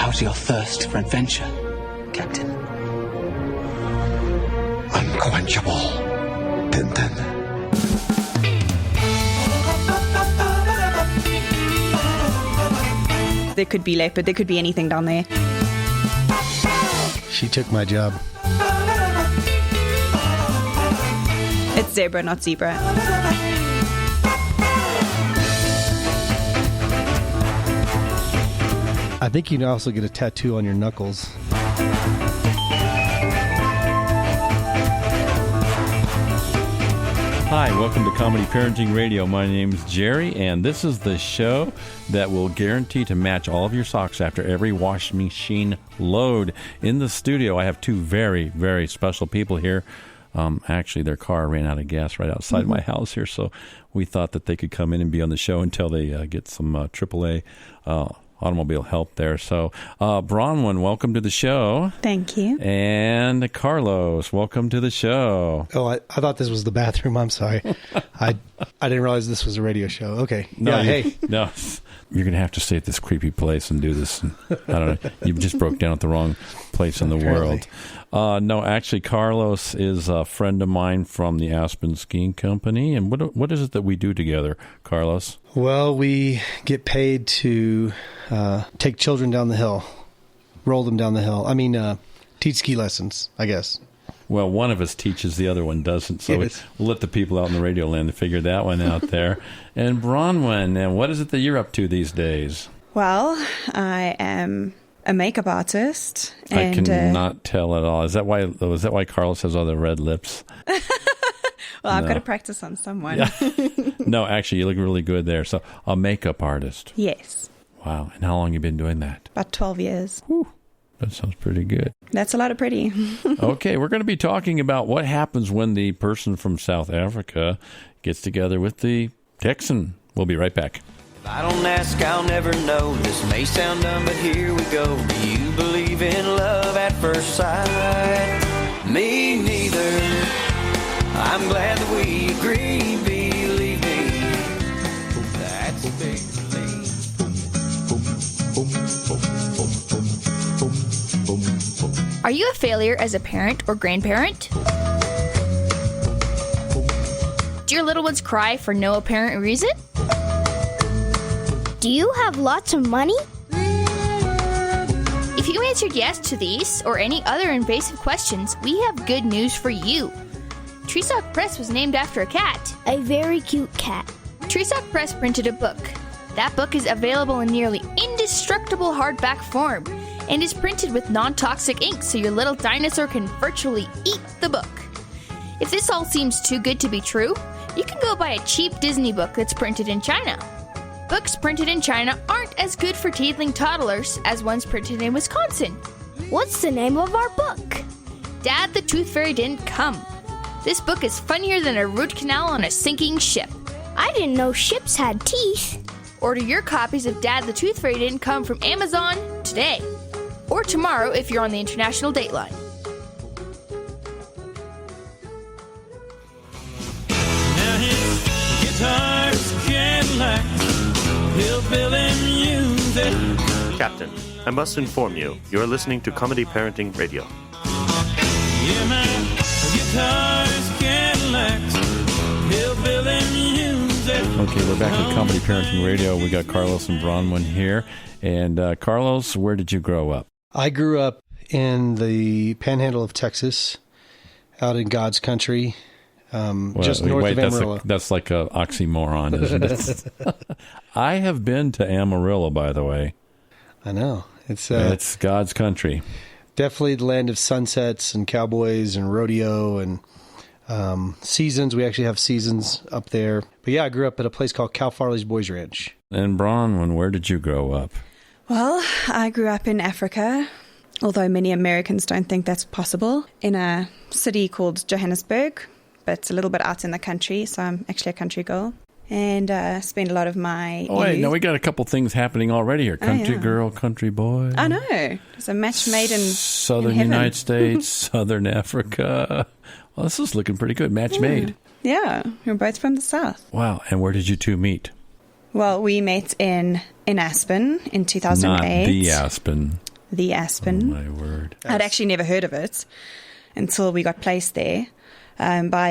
How's your thirst for adventure, Captain? Unquenchable, Tintin. There could be leopard, there could be anything down there. She took my job. It's zebra, not zebra. I think you can also get a tattoo on your knuckles. Hi, welcome to Comedy Parenting Radio. My name's Jerry, and this is the show that will guarantee to match all of your socks after every washing machine load. In the studio, I have two very, very special people here. Actually, their car ran out of gas right outside my house here, so we thought that they could come in and be on the show until they get some AAA automobile help there. So, Bronwyn, welcome to the show. Thank you. And Carlos, welcome to the show. Oh, I thought this was the bathroom. I'm sorry. I didn't realize this was a radio show. Okay. No, yeah, hey. No, you're going to have to stay at this creepy place and do this. I don't know. You just broke down at the wrong place in the world. No, actually, Carlos is a friend of mine from the Aspen Skiing Company. And what is it that we do together, Carlos? Well, we get paid to take children down the hill, roll them down the hill. I mean, teach ski lessons, I guess. Well, one of us teaches, the other one doesn't. So Yes. we'll let the people out in the radio land figure that one out there. And Bronwyn, and what is it that you're up to these days? Well, I am a makeup artist. I cannot tell at all. Is that why Carlos has all the red lips? Well, I've got to practice on someone. Yeah. No, actually, you look really good there. So, a makeup artist. Yes. Wow. And how long have you been doing that? About 12 years. Whew. That sounds pretty good. That's a lot of pretty. Okay, we're going to be talking about what happens when the person from South Africa gets together with the Texan. We'll be right back. If I don't ask, I'll never know. This may sound dumb, but here we go. Do you believe in love at first sight? Me neither. I'm glad that we agree, believe me. That's a big thing. Are you a failure as a parent or grandparent? Do your little ones cry for no apparent reason? Do you have lots of money? If you answered yes to these or any other invasive questions, we have good news for you. Treesock Press was named after a cat. A very cute cat. Treesock Press printed a book. That book is available in nearly indestructible hardback form and is printed with non-toxic ink so your little dinosaur can virtually eat the book. If this all seems too good to be true, you can go buy a cheap Disney book that's printed in China. Books printed in China aren't as good for teething toddlers as ones printed in Wisconsin. What's the name of our book? Dad the Tooth Fairy Didn't Come. This book is funnier than a root canal on a sinking ship. I didn't know ships had teeth. Order your copies of Dad the Tooth Fairy Didn't Come from Amazon today. Or tomorrow if you're on the international date line. Now his guitar's Cadillac, hillbilly music. Captain, I must inform you, you are listening to Comedy Parenting Radio. Yeah, my guitar's Cadillac, hillbilly music. Okay, we're back at Comedy Parenting Radio. We got Carlos and Bronwyn here. And Carlos, where did you grow up? I grew up in the panhandle of Texas, out in God's country, just north of Amarillo. That's like an oxymoron, isn't it? I have been to Amarillo, by the way. I know. It's God's country. Definitely the land of sunsets and cowboys and rodeo and seasons. We actually have seasons up there. But yeah, I grew up at a place called Cal Farley's Boys Ranch. And Bronwyn, where did you grow up? Well, I grew up in Africa, although many Americans don't think that's possible, in a city called Johannesburg, but it's a little bit out in the country, so I'm actually a country girl. And spent a lot of my wait, youth. no, we got a couple things happening already here. Country girl, country boy. I know. There's a match made in Southern heaven. United States, Southern Africa. Well, this is looking pretty good. Match made. Yeah, we're both from the South. Wow. And where did you two meet? Well, we met in Aspen in 2008. Not the Aspen. the Aspen. Oh, my word. I'd actually never heard of it until we got placed there by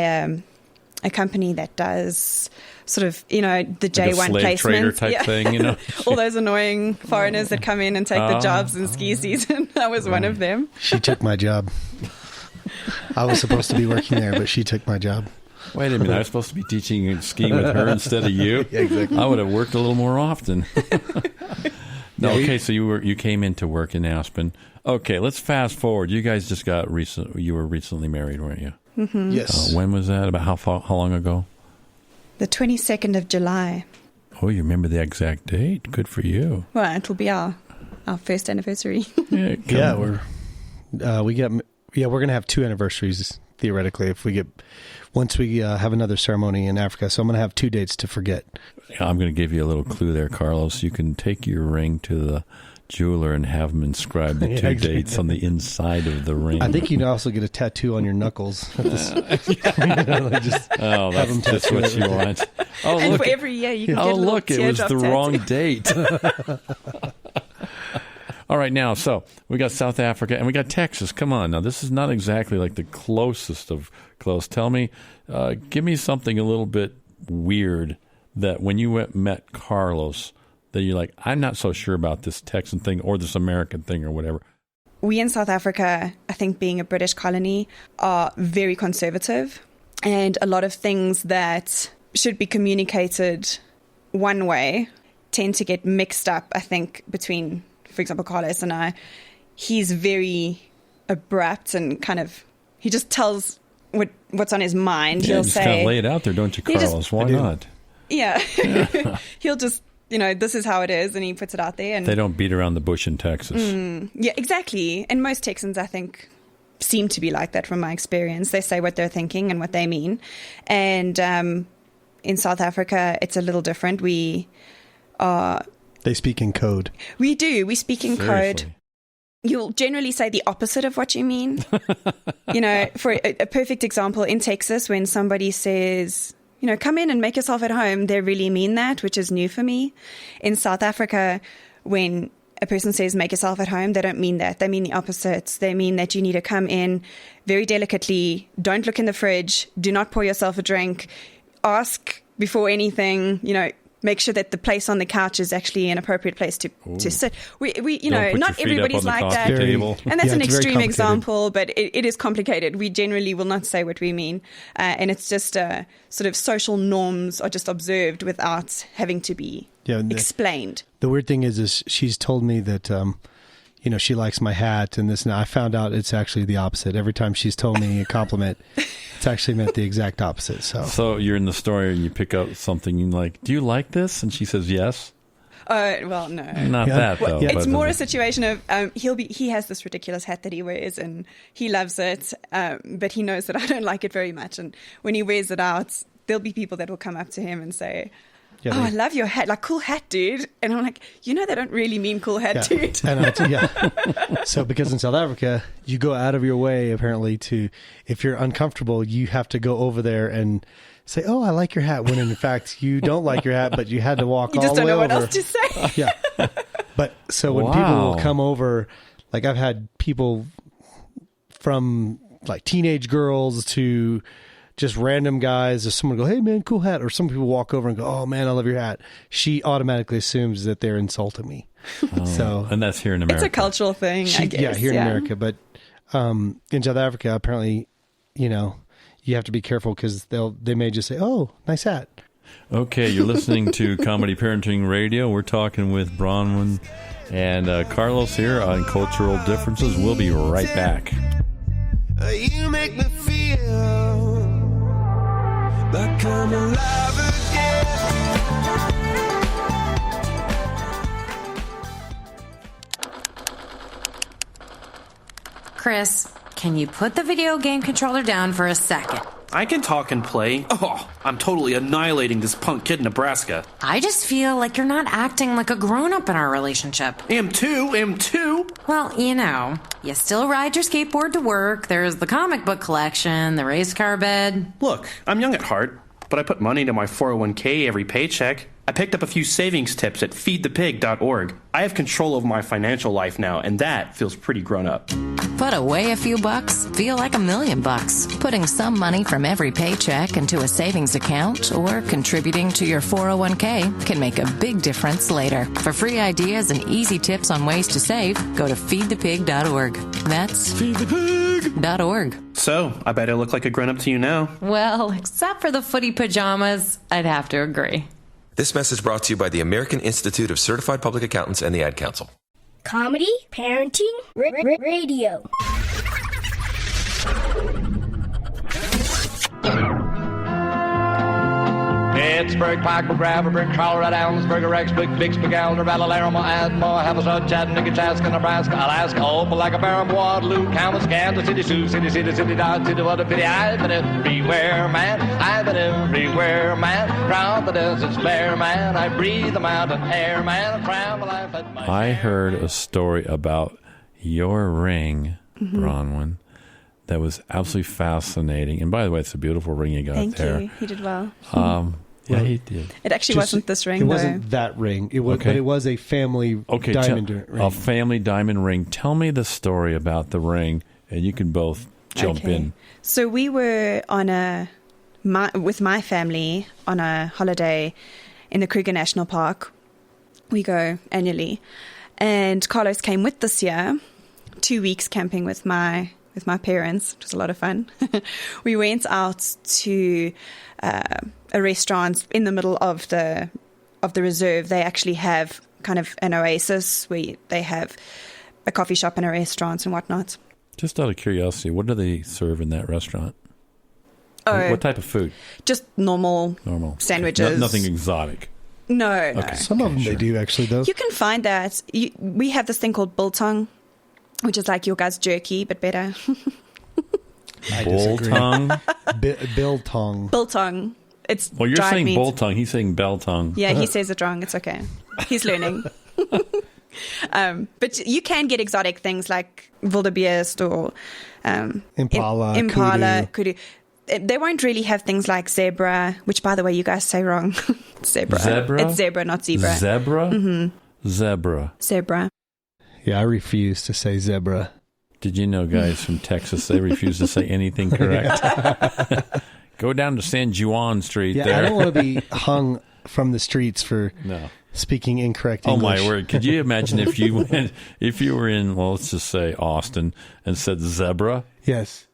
a company that does sort of, the J1 like a slave trader placements. type thing, All those annoying foreigners that come in and take the jobs in ski season. I was one of them. She took my job. I was supposed to be working there, but she took my job. Wait a minute, I was supposed to be teaching skiing with her instead of you? Yeah, exactly. I would have worked a little more often. No, okay, so you came into work in Aspen. Okay, let's fast forward. You guys just you were recently married, weren't you? Mm-hmm. Yes. When was that? About how long ago? The 22nd of July. Oh, you remember the exact date? Good for you. Well, it'll be our first anniversary. Yeah, we're going to have 2 anniversaries theoretically once we have another ceremony in Africa. So I'm going to have 2 dates to forget. I'm going to give you a little clue there, Carlos. You can take your ring to the jeweler and have him inscribe the 2 dates on the inside of the ring. I think you can also get a tattoo on your knuckles. Just that's what you want. Oh, and look, for every year you can get a little look, it was the teardrop wrong tattoo. date. All right, now, so we got South Africa and we got Texas. Come on, now this is not exactly like the closest of close. Tell me, give me something a little bit weird that when you met Carlos, that you're like, I'm not so sure about this Texan thing or this American thing or whatever. We in South Africa, I think being a British colony, are very conservative, and a lot of things that should be communicated one way tend to get mixed up, I think, between, for example, Carlos and I. He's very abrupt and kind of, he just tells what's on his mind. Yeah, He'll just say, kind of lay it out there, don't you, Carlos? Why not? Yeah. He'll just, this is how it is, and he puts it out there. And they don't beat around the bush in Texas. Yeah, exactly. And most Texans, I think, seem to be like that from my experience. They say what they're thinking and what they mean. And in South Africa, it's a little different. They speak in code. We do. We speak in Seriously. code. You'll generally say the opposite of what you mean. For a perfect example, in Texas, when somebody says, come in and make yourself at home, they really mean that, which is new for me. In South Africa, when a person says make yourself at home, they don't mean that. They mean the opposite. They mean that you need to come in very delicately, don't look in the fridge, do not pour yourself a drink, ask before anything, make sure that the place on the couch is actually an appropriate place to sit. We not everybody's like that. And that's an extreme example, but it is complicated. We generally will not say what we mean. And it's just sort of social norms are just observed without having to be explained. The weird thing is she's told me that, she likes my hat and this. And I found out it's actually the opposite. Every time she's told me a compliment, it's actually meant the exact opposite. So you're in the store and you pick up something and you're like, do you like this? And she says yes. Well, no. Not that, though. It's more a situation of he has this ridiculous hat that he wears and he loves it, but he knows that I don't like it very much. And when he wears it out, there'll be people that will come up to him and say, I love your hat, like cool hat, dude. And I'm like, they don't really mean cool hat, dude. And So because in South Africa, you go out of your way, apparently, if you're uncomfortable, you have to go over there and say, oh, I like your hat, when in fact you don't like your hat, but you had to walk all the way over. You just don't know what else to say. Yeah. But so when people will come over, like I've had people from like teenage girls to just random guys, if someone go, hey man, cool hat, or some people walk over and go, oh man, I love your hat, she automatically assumes that they're insulting me. And that's here in America. It's a cultural thing, I guess. Yeah, here in America. But in South Africa, apparently, you have to be careful because they may just say, oh, nice hat. Okay, you're listening to Comedy Parenting Radio. We're talking with Bronwyn and Carlos here on cultural differences. We'll be right back. You make me feel like I'm alive again. Chris, can you put the video game controller down for a second? I can talk and play. Oh, I'm totally annihilating this punk kid in Nebraska. I just feel like you're not acting like a grown-up in our relationship. Am too. Well, you still ride your skateboard to work, there's the comic book collection, the race car bed. Look, I'm young at heart, but I put money into my 401k every paycheck. I picked up a few savings tips at feedthepig.org. I have control over my financial life now, and that feels pretty grown up. Put away a few bucks, feel like $1,000,000. Putting some money from every paycheck into a savings account or contributing to your 401k can make a big difference later. For free ideas and easy tips on ways to save, go to feedthepig.org. That's feedthepig.org. So, I bet I look like a grown-up to you now. Well, except for the footy pajamas, I'd have to agree. This message brought to you by the American Institute of Certified Public Accountants and the Ad Council. Comedy, parenting, radio. Pittsburgh, Parkville, Gravelburg, Colorado, Ellensburg, Rexburg, Vicksburg, Elder, Valley, Laramie, Admore, Haversaw, Chattanooga, Chaska, Nebraska, Alaska, Opelika, Waterloo, Kansas, Kansas City, Sioux City, Dodge City, what a pity. I've been everywhere, man. I've been everywhere, man. Round the desert's bare, man. I breathe the mountain air, man. I travel life at my I heard a story about your ring, Bronwyn, that was absolutely fascinating. And by the way, it's a beautiful ring you got there. Thank you. He did well. Yeah, he did. It actually wasn't this ring, It wasn't that ring. It was, but it was a family diamond ring. A family diamond ring. Tell me the story about the ring, and you can both jump in. So we were with my family on a holiday in the Kruger National Park. We go annually. And Carlos came with this year, 2 weeks camping with my parents, which was a lot of fun. We went out to a restaurant in the middle of the reserve. They actually have kind of an oasis where they have a coffee shop and a restaurant and whatnot. Just out of curiosity, what do they serve in that restaurant? What type of food? Just normal sandwiches. Okay. Nothing exotic. No. Okay. Some of them they do actually, though. You can find that. We have this thing called biltong, which is like your guys' jerky, but better. Biltong? Biltong. Biltong. It's you're dried saying meat. biltong. He's saying beltong. Yeah, he says it wrong. It's okay. He's learning. But you can get exotic things like wildebeest or impala, kudu. They won't really have things like zebra, which, by the way, you guys say wrong. Zebra. It's zebra, not zebra. Zebra? Mm-hmm. Zebra. Yeah, I refuse to say zebra. Did you know, guys from Texas, they refuse to say anything correct? Go down to San Juan Street there. I don't want to be hung from the streets for speaking incorrect English. Oh, my word. Could you imagine if you were in, well, let's just say Austin and said zebra? Yes.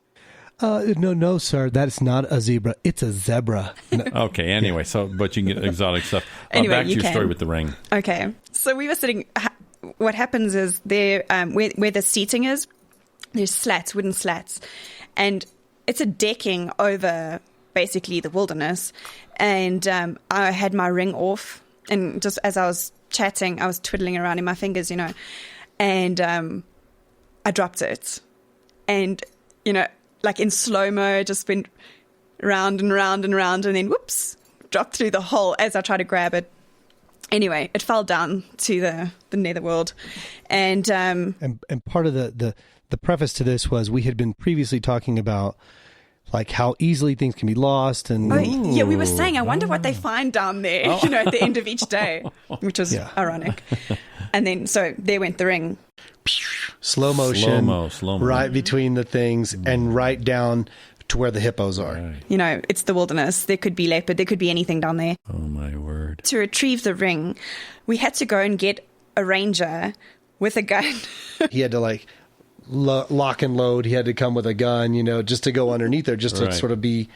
No, sir. That's not a zebra. It's a zebra. No. Okay. Anyway, but you can get exotic stuff. Anyway, back to your story with the ring. Okay. So we were sitting. What happens is there, where the seating is, there's slats, wooden slats, and it's a decking over basically the wilderness. And I had my ring off, and just as I was chatting, I was twiddling around in my fingers, and I dropped it, and like in slow-mo, just went round and round and round, and then whoops, dropped through the hole as I tried to grab it. Anyway, it fell down to the netherworld. And part of the preface to this was we had been previously talking about like how easily things can be lost. And we were saying, I wonder what they find down there, at the end of each day, which was ironic. And then, so there went the ring. Slow motion, slow-mo. right between the things and right down to where the hippos are. Right. It's the wilderness. There could be leopard. There could be anything down there. Oh, my word. To retrieve the ring, we had to go and get a ranger with a gun. He had to lock and load. He had to come with a gun, just to go underneath there, just to sort of be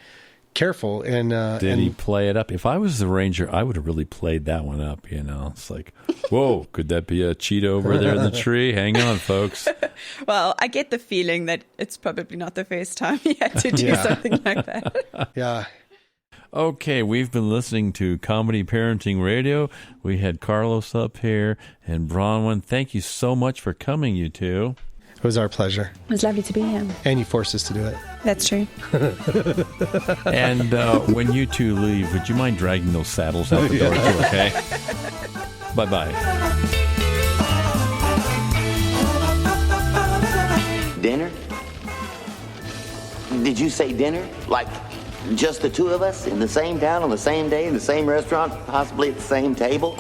careful. And did he play it up? If I was the ranger, I would have really played that one up. It's like, whoa, could that be a cheetah over there in the tree? Hang on, folks. Well, I get the feeling that it's probably not the first time he had to do something like that. Yeah. Okay, we've been listening to Comedy Parenting Radio. We had Carlos up here and Bronwyn. Thank you so much for coming, you two. It was our pleasure. It was lovely to be here. And you forced us to do it. That's true. And when you two leave, would you mind dragging those saddles out the door too, okay? Bye-bye. Dinner? Did you say dinner? Like Just the two of us in the same town on the same day in the same restaurant, possibly at the same table?